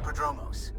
Prodromos.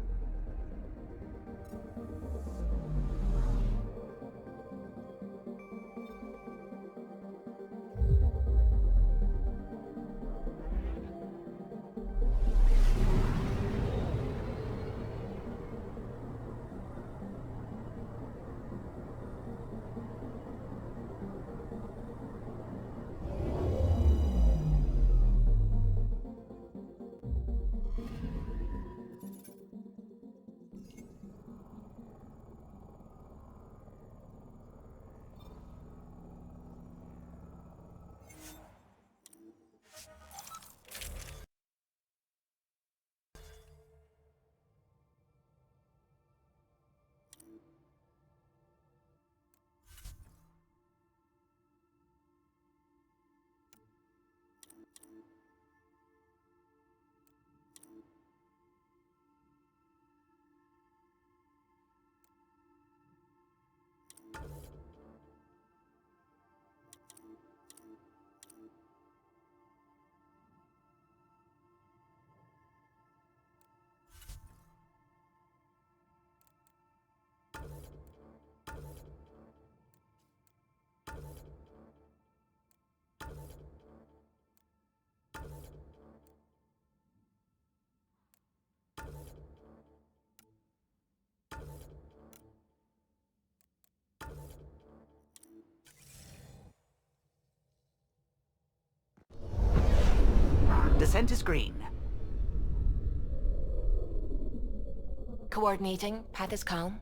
Descent is green. Coordinating. Path is calm.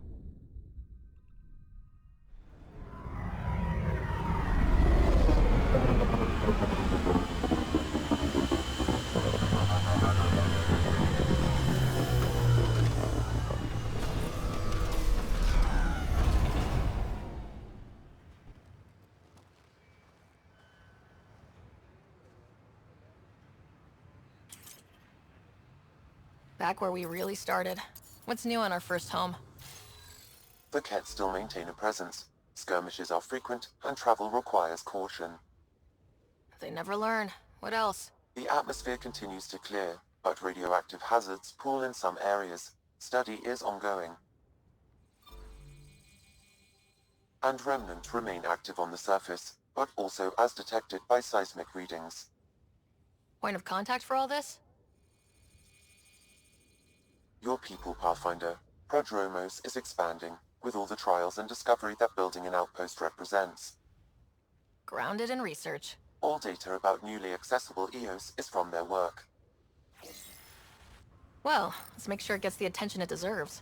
Back where we really started. What's new on our first home? The Kett still maintain a presence. Skirmishes are frequent, and travel requires caution. They never learn. What else? The atmosphere continues to clear, but radioactive hazards pool in some areas. Study is ongoing. And remnants remain active on the surface, but also as detected by seismic readings. Point of contact for all this? Your people, Pathfinder. Prodromos is expanding, with all the trials and discovery that building an outpost represents. Grounded in research. All data about newly accessible EOS is from their work. Well, let's make sure it gets the attention it deserves.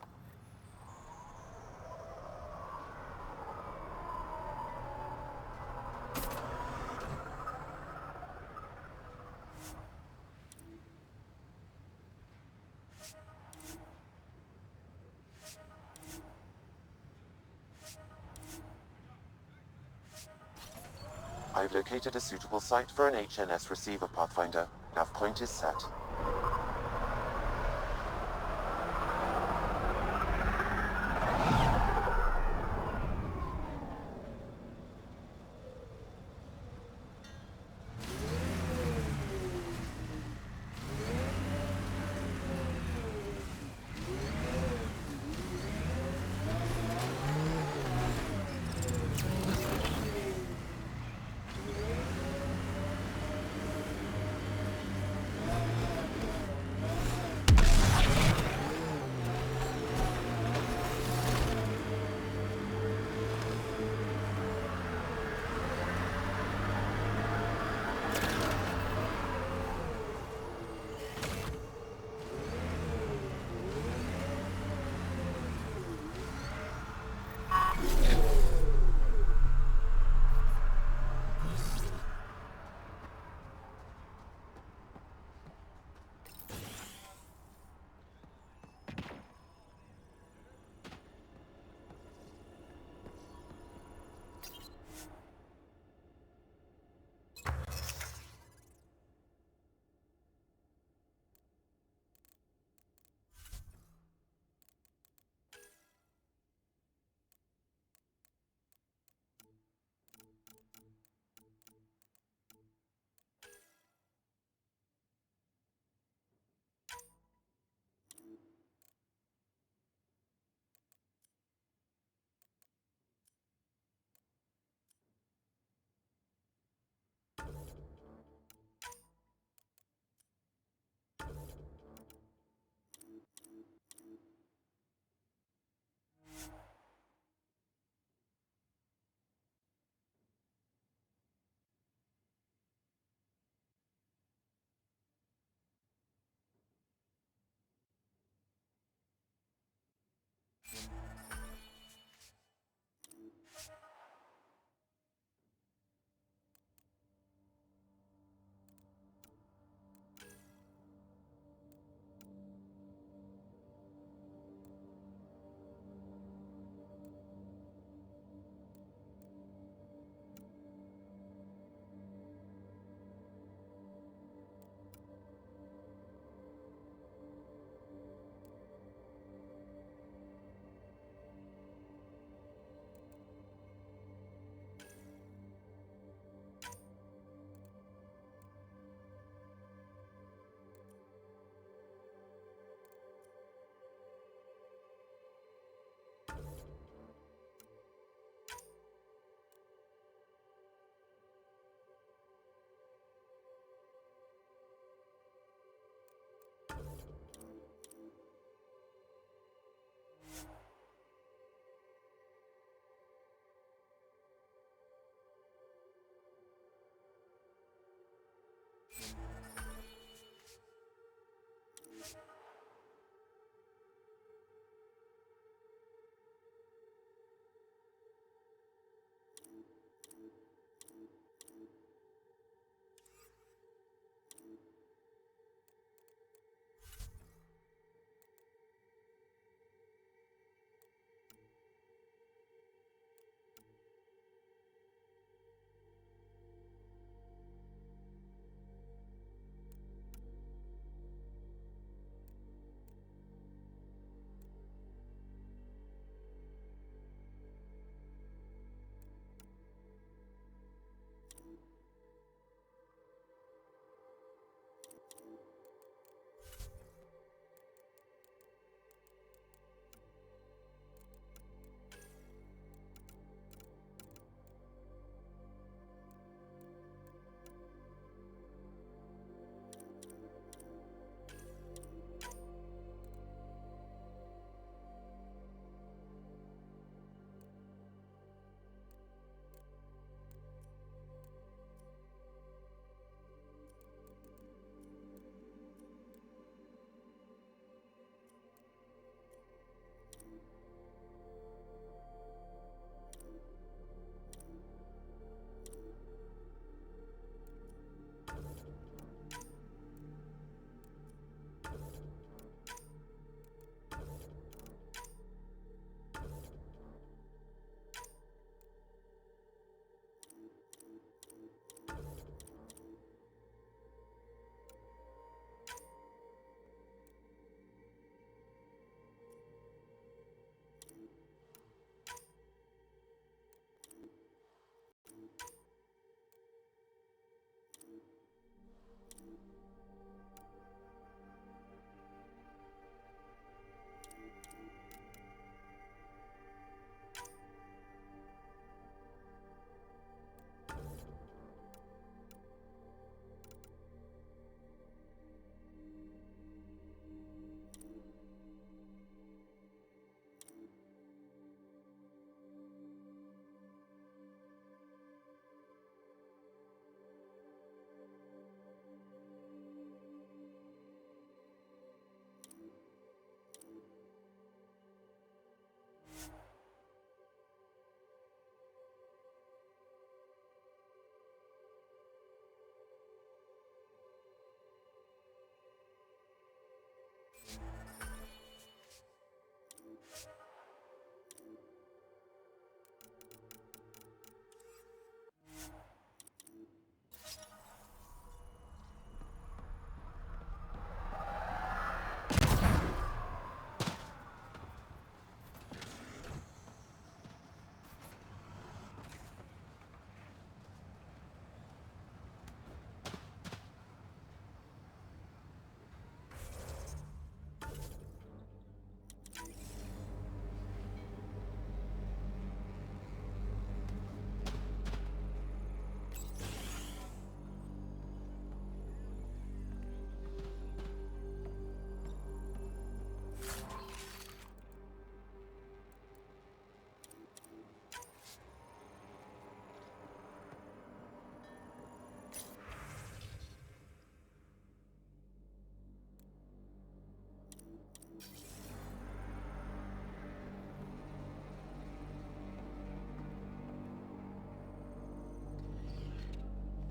I've located a suitable site for an HNS receiver, Pathfinder. Nav point is set.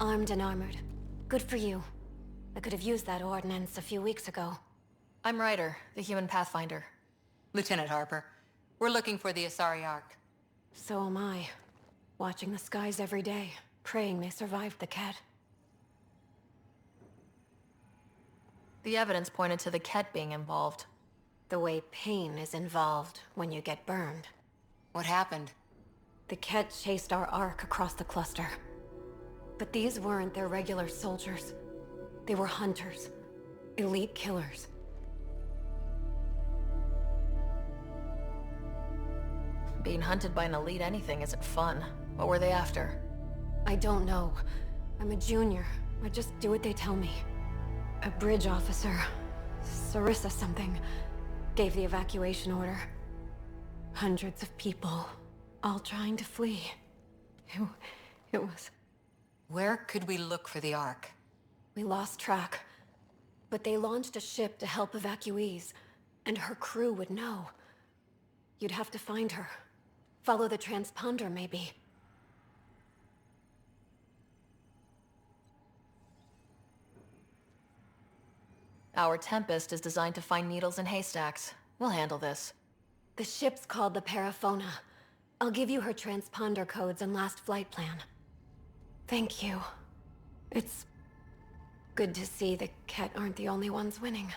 Armed and armored. Good for you. I could have used that ordnance a few weeks ago. I'm Ryder, the human Pathfinder. Lieutenant Harper, we're looking for the Asari Ark. So am I. Watching the skies every day, praying they survived the Ket. The evidence pointed to the Ket being involved. The way pain is involved when you get burned. What happened? The Ket chased our Ark across the cluster. But these weren't their regular soldiers. They were hunters. Elite killers. Being hunted by an elite anything isn't fun. What were they after? I don't know. I'm a junior. I just do what they tell me. A bridge officer, Sarissa something, gave the evacuation order. Hundreds of people, all trying to flee. It was... Where could we look for the Ark? We lost track. But they launched a ship to help evacuees, and her crew would know. You'd have to find her. Follow the transponder, maybe. Our Tempest is designed to find needles in haystacks. We'll handle this. The ship's called the Paraphona. I'll give you her transponder codes and last flight plan. Thank you. It's good to see the Ket aren't the only ones winning.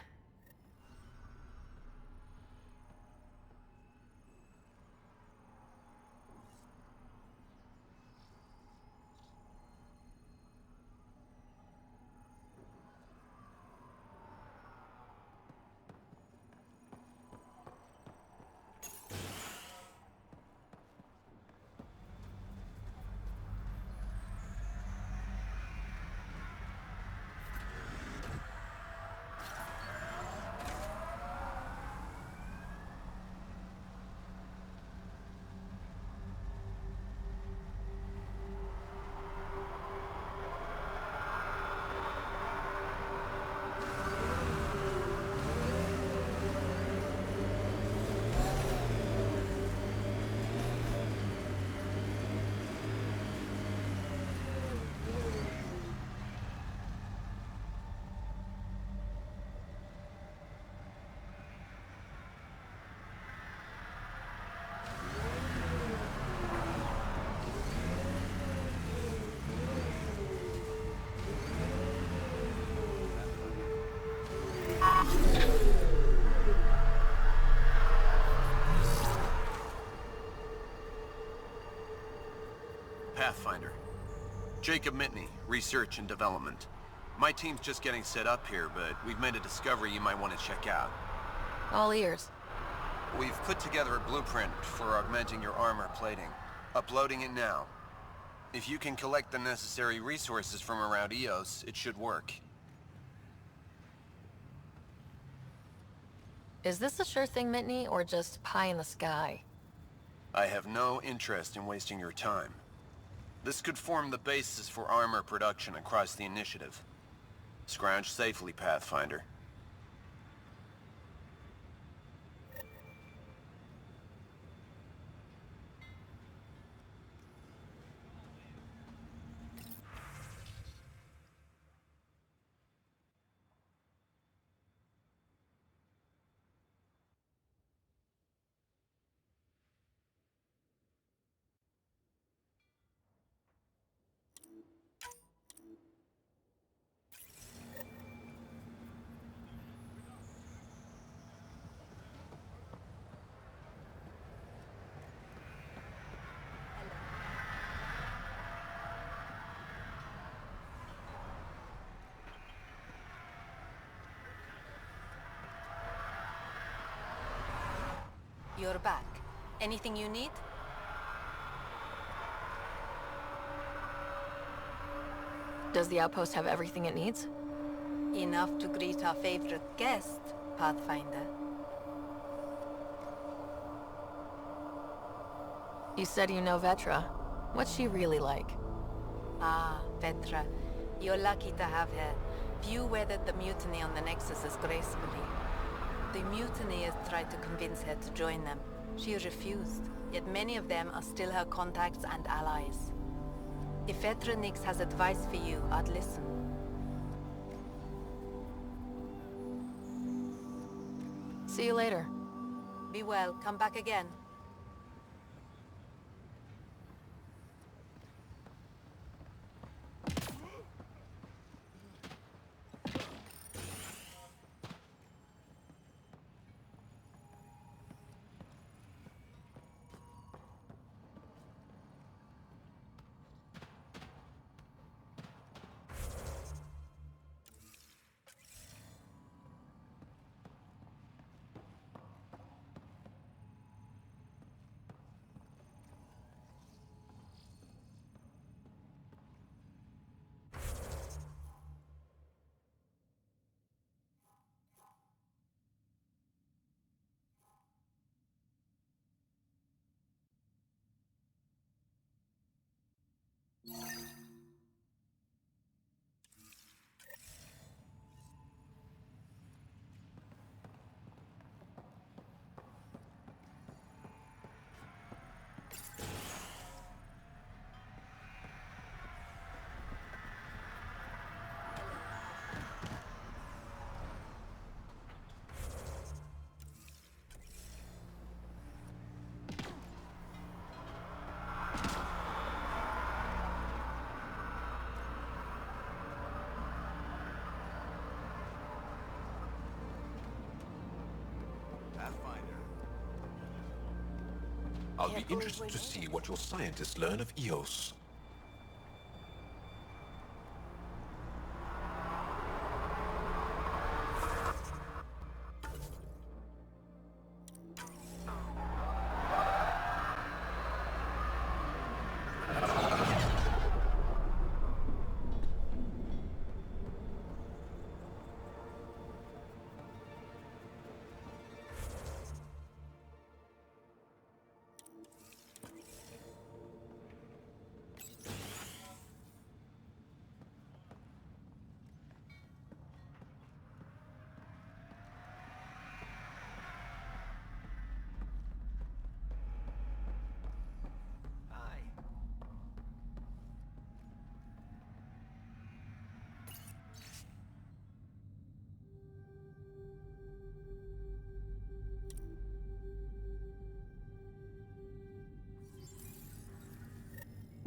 Pathfinder. Jacob Mitney, Research and Development. My team's just getting set up here, but we've made a discovery you might want to check out. All ears. We've put together a blueprint for augmenting your armor plating. Uploading it now. If you can collect the necessary resources from around EOS, it should work. Is this a sure thing, Mitney, or just pie in the sky? I have no interest in wasting your time. This could form the basis for armor production across the initiative. Scrounge safely, Pathfinder. You're back. Anything you need? Does the Outpost have everything it needs? Enough to greet our favorite guest, Pathfinder. You said you know Vetra. What's she really like? Ah, Vetra. You're lucky to have her. Few weathered the mutiny on the Nexus gracefully. The mutineers tried to convince her to join them. She refused, yet many of them are still her contacts and allies. If Vetronix has advice for you, I'd listen. See you later. Be well, come back again. Pathfinder. I'll be interested to see what your scientists learn of EOS.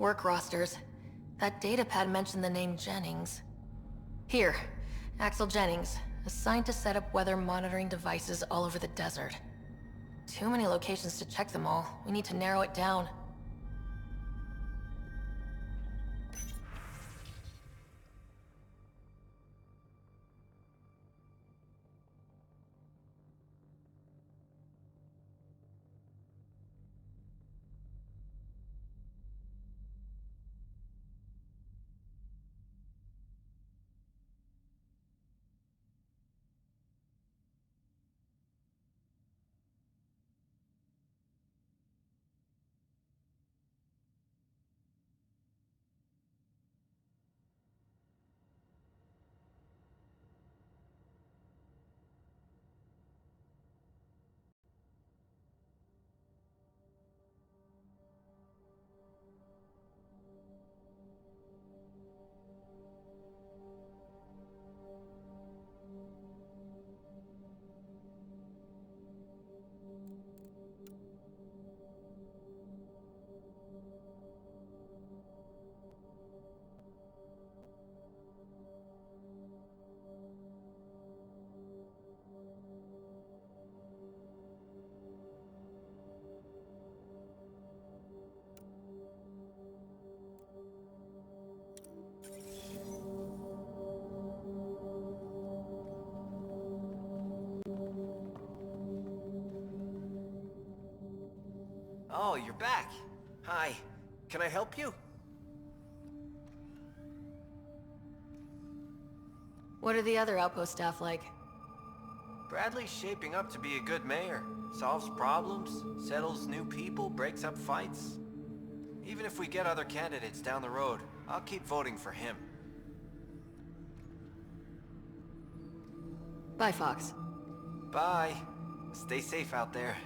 Work rosters. That datapad mentioned the name Jennings. Here, Axel Jennings, assigned to set up weather monitoring devices all over the desert. Too many locations to check them all. We need to narrow it down. Oh, you're back. Hi. Can I help you? What are the other Outpost staff like? Bradley's shaping up to be a good mayor. Solves problems, settles new people, breaks up fights. Even if we get other candidates down the road, I'll keep voting for him. Bye, Fox. Bye. Stay safe out there.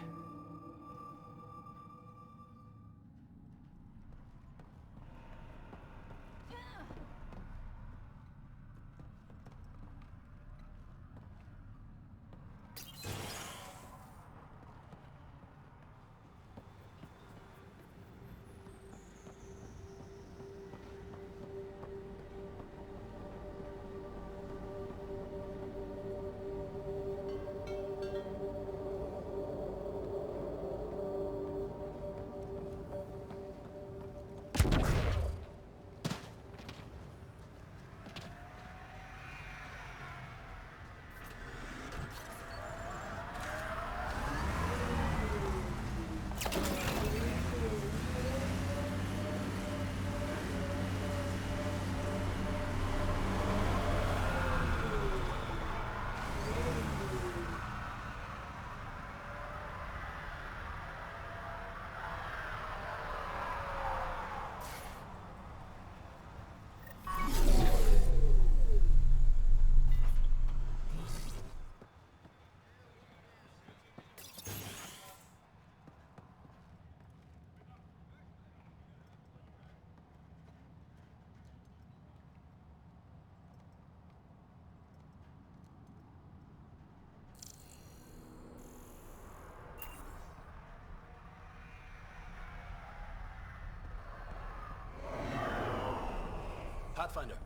Pathfinder,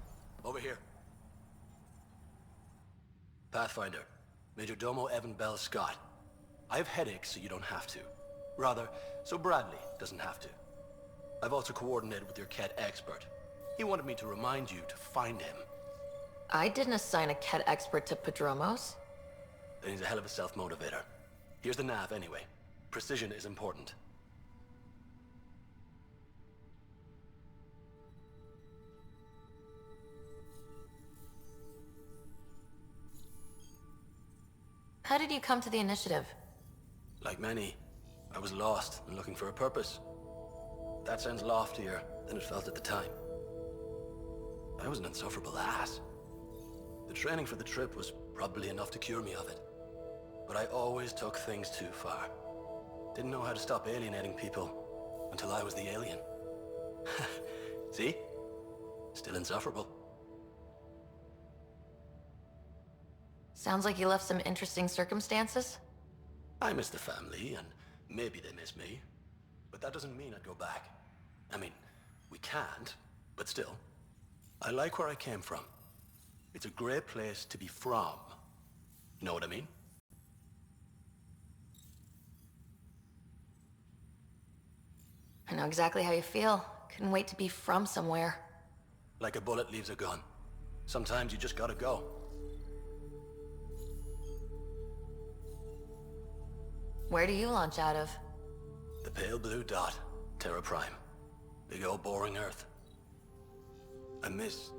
over here. Pathfinder, Major Domo Evan Bell Scott. I have headaches, so you don't have to. Rather, so Bradley doesn't have to. I've also coordinated with your Ket expert. He wanted me to remind you to find him. I didn't assign a Ket expert to Prodromos. Then he's a hell of a self-motivator. Here's the nav anyway. Precision is important. How did you come to the initiative? Like many, I was lost and looking for a purpose. That sounds loftier than it felt at the time. I was an insufferable ass. The training for the trip was probably enough to cure me of it. But I always took things too far. Didn't know how to stop alienating people until I was the alien. See? Still insufferable. Sounds like you left some interesting circumstances. I miss the family, and maybe they miss me. But that doesn't mean I'd go back. I mean, we can't, but still. I like where I came from. It's a great place to be from. You know what I mean? I know exactly how you feel. Couldn't wait to be from somewhere. Like a bullet leaves a gun. Sometimes you just gotta go. Where do you launch out of? The pale blue dot, Terra Prime. Big old boring Earth. I miss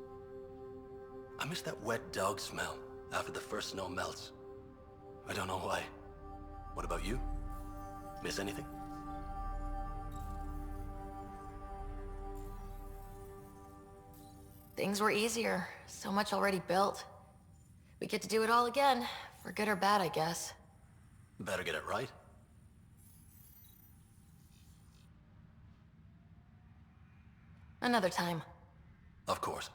that wet dog smell after the first snow melts. I don't know why. What about you? Miss anything? Things were easier. So much already built. We get to do it all again. For good or bad, I guess. Better get it right. Another time. Of course.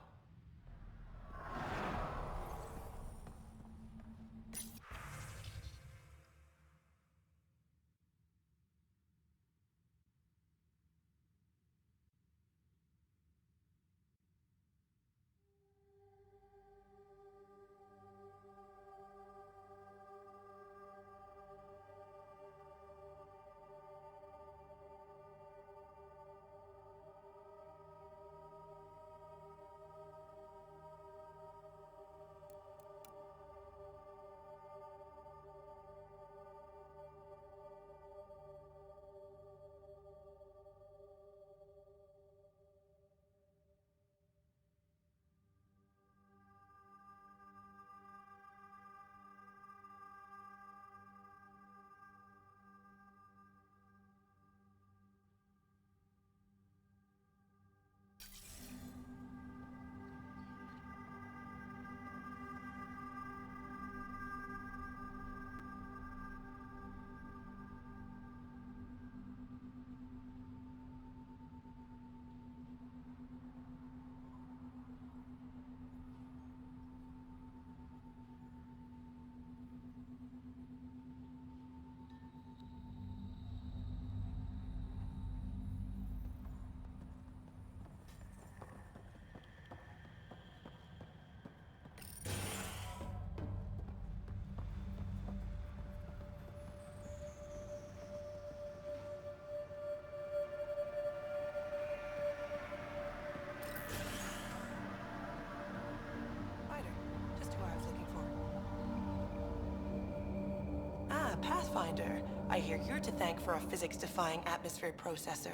Pathfinder. I hear you're to thank for a physics-defying atmosphere processor.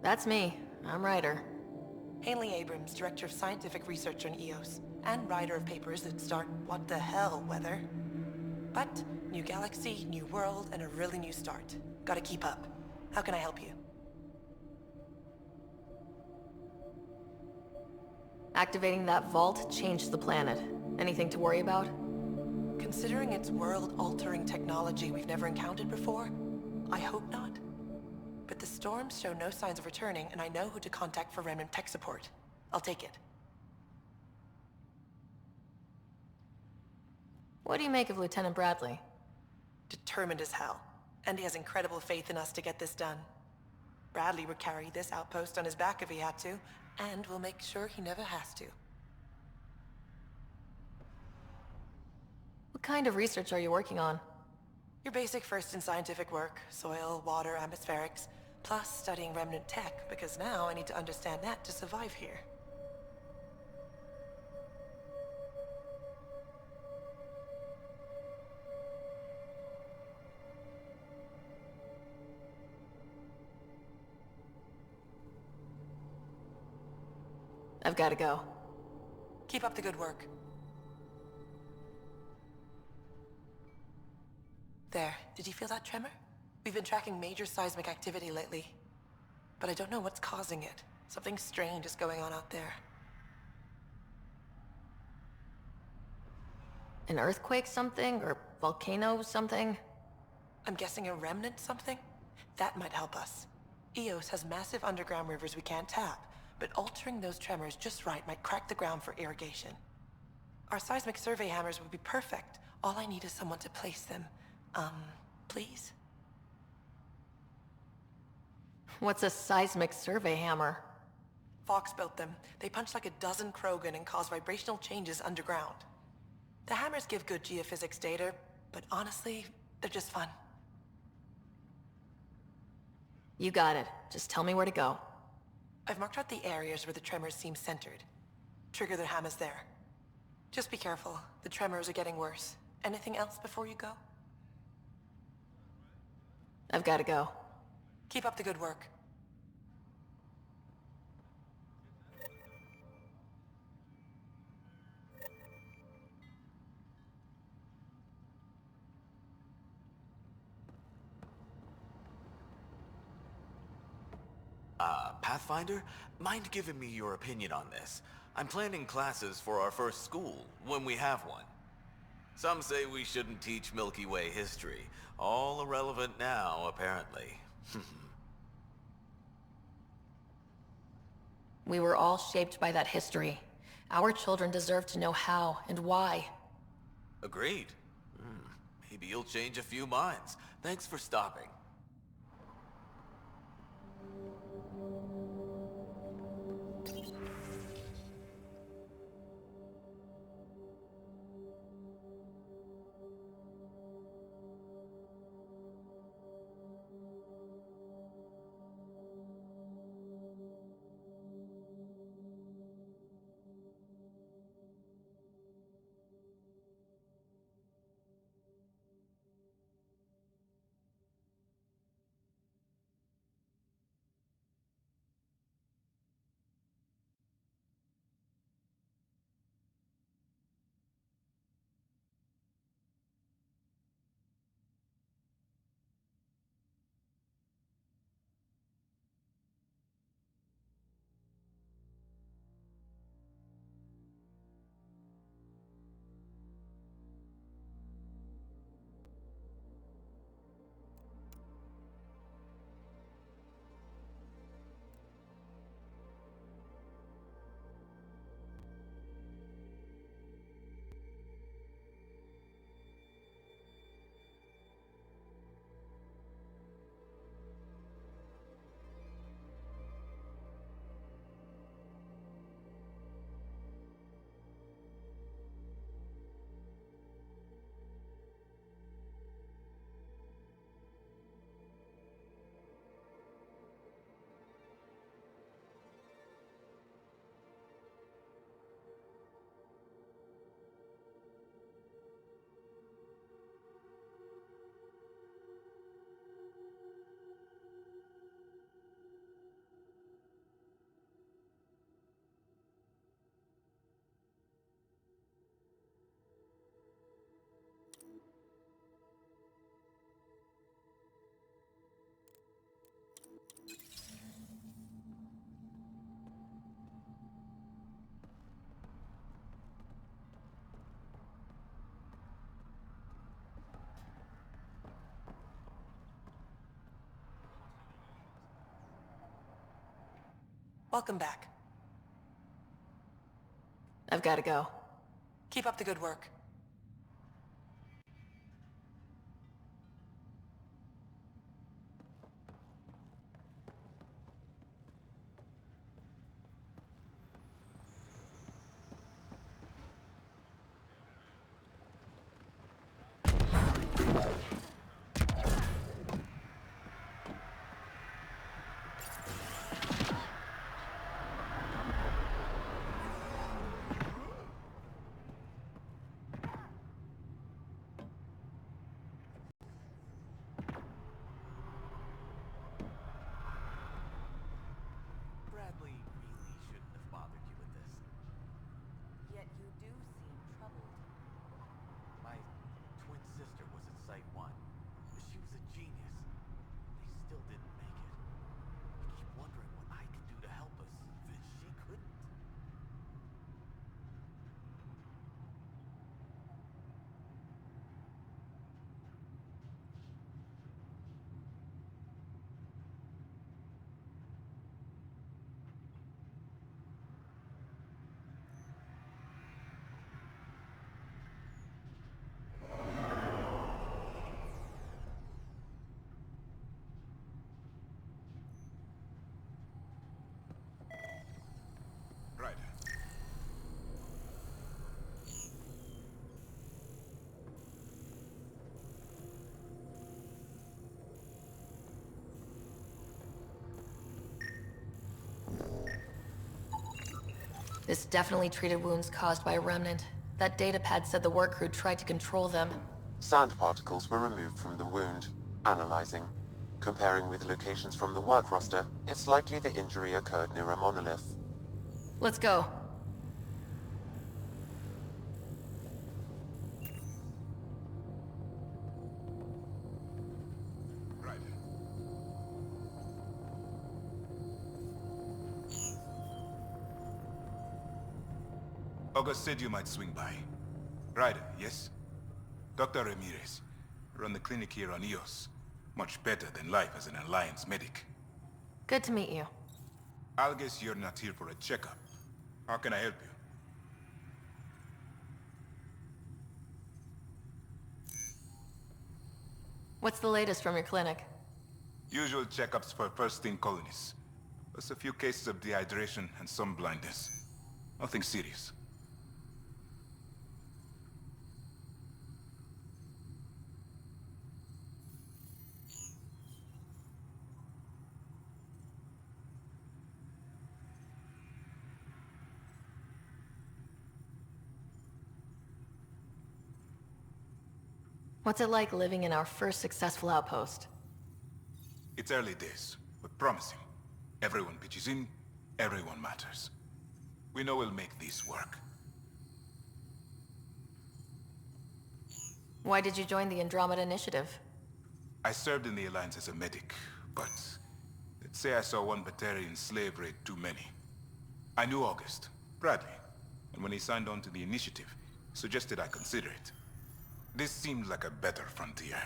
That's me. I'm Ryder. Hanley Abrams, Director of Scientific Research on EOS, and writer of papers that start what the hell weather. But, new galaxy, new world, and a really new start. Gotta keep up. How can I help you? Activating that vault changed the planet. Anything to worry about? Considering it's world-altering technology we've never encountered before, I hope not. But the storms show no signs of returning, and I know who to contact for remnant tech support. I'll take it. What do you make of Lieutenant Bradley? Determined as hell. And he has incredible faith in us to get this done. Bradley would carry this outpost on his back if he had to, And we'll make sure he never has to. What kind of research are you working on? Your basic first in scientific work, soil, water, atmospherics, plus studying remnant tech, because now I need to understand that to survive here. I've got to go. Keep up the good work. There, did you feel that tremor? We've been tracking major seismic activity lately, but I don't know what's causing it. Something strange is going on out there. An earthquake something? Or volcano something? I'm guessing a remnant something? That might help us. Eos has massive underground rivers we can't tap, but altering those tremors just right might crack the ground for irrigation. Our seismic survey hammers would be perfect. All I need is someone to place them. Please? What's a seismic survey hammer? Fox built them. They punch like a dozen Krogan and cause vibrational changes underground. The hammers give good geophysics data, but honestly, they're just fun. You got it. Just tell me where to go. I've marked out the areas where the tremors seem centered. Trigger the hammers there. Just be careful. The tremors are getting worse. Anything else before you go? I've got to go. Keep up the good work. Pathfinder? Mind giving me your opinion on this? I'm planning classes for our first school, when we have one. Some say we shouldn't teach Milky Way history. All irrelevant now, apparently. We were all shaped by that history. Our children deserve to know how and why. Agreed. Maybe you'll change a few minds. Thanks for stopping. Welcome back. I've got to go. Keep up the good work. This definitely treated wounds caused by a remnant. That datapad said the work crew tried to control them. Sand particles were removed from the wound. Analyzing. Comparing with locations from the work roster, it's likely the injury occurred near a monolith. Let's go. Right. August said you might swing by. Ryder, yes? Dr. Ramirez. Run the clinic here on EOS. Much better than life as an Alliance medic. Good to meet you. I'll guess you're not here for a checkup. How can I help you? What's the latest from your clinic? Usual checkups for first-in colonists. Plus a few cases of dehydration and some blindness. Nothing serious. What's it like living in our first successful outpost? It's early days, but promising. Everyone pitches in, everyone matters. We know we'll make this work. Why did you join the Andromeda initiative? I served in the Alliance as a medic, but let's say I saw one Batarian slave raid too many. I knew August, Bradley, and when he signed on to the initiative, suggested I consider it. This seemed like a better frontier.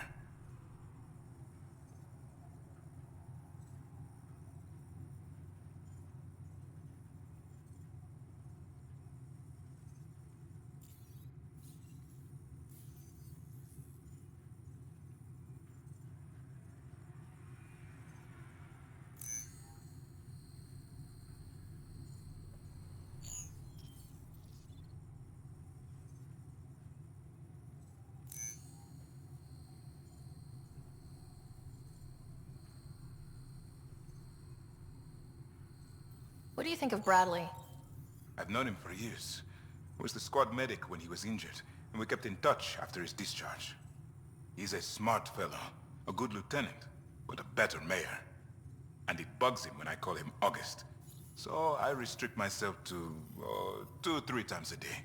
What do you think of Bradley? I've known him for years. He was the squad medic when he was injured, and we kept in touch after his discharge. He's a smart fellow, a good lieutenant, but a better mayor. And it bugs him when I call him August. So I restrict myself to 2-3 times a day.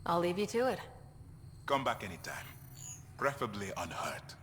I'll leave you to it. Come back anytime. Preferably unhurt.